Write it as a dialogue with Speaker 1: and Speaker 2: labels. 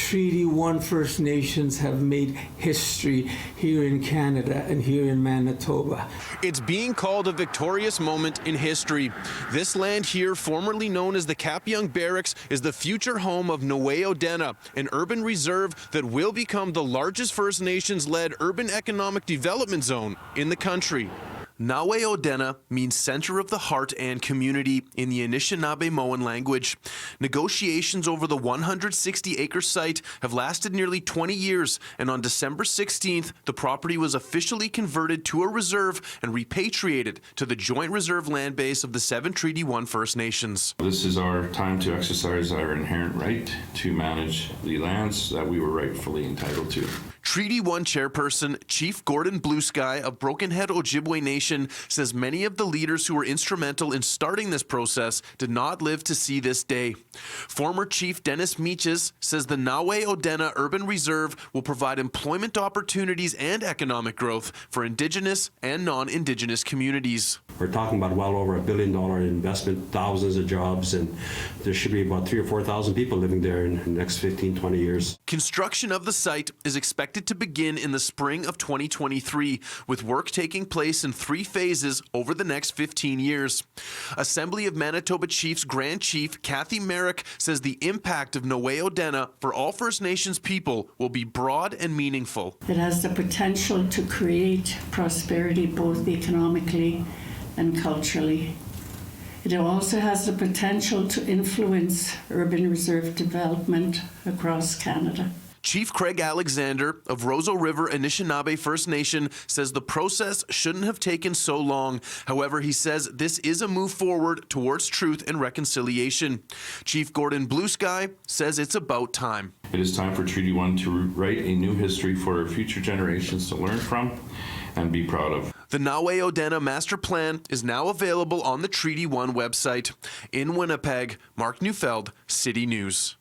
Speaker 1: Treaty 1 First Nations have made history here in Canada and here in Manitoba.
Speaker 2: It's being called a victorious moment in history. This land here, formerly known as the Capyoung Barracks, is the future home of Naawi-Oodena, an urban reserve that will become the largest First Nations-led urban economic development zone in the country. Naawi-Oodena means center of the heart and community in the Anishinaabe-Moan language. Negotiations over the 160-acre site have lasted nearly 20 years, and on December 16th, the property was officially converted to a reserve and repatriated to the joint reserve land base of the 7 Treaty 1 First Nations.
Speaker 3: This is our time to exercise our inherent right to manage the lands that we were rightfully entitled to.
Speaker 2: Treaty 1 chairperson Chief Gordon Bluesky of Broken Head Ojibwe Nation says many of the leaders who were instrumental in starting this process did not live to see this day. Former Chief Dennis Meaches says the Naawi-Oodena Urban Reserve will provide employment opportunities and economic growth for Indigenous and non-Indigenous communities.
Speaker 4: We're talking about well over $1 billion investment, thousands of jobs, and there should be about 3,000 or 4,000 people living there in the next 15, 20 years.
Speaker 2: Construction of the site is expected to begin in the spring of 2023, with work taking place in 3 phases over the next 15 years. Assembly of Manitoba Chiefs Grand Chief Kathy Merrick says the impact of Naawi-Oodena for all First Nations people will be broad and meaningful.
Speaker 5: It has the potential to create prosperity both economically and culturally. It also has the potential to influence urban reserve development across Canada.
Speaker 2: Chief Craig Alexander of Roseau River Anishinaabe First Nation says the process shouldn't have taken so long. However, he says this is a move forward towards truth and reconciliation. Chief Gordon Bluesky says it's about time.
Speaker 3: It is time for Treaty 1 to write a new history for future generations to learn from and be proud of.
Speaker 2: The Naawi-Oodena Master Plan is now available on the Treaty 1 website. In Winnipeg, Mark Neufeld, City News.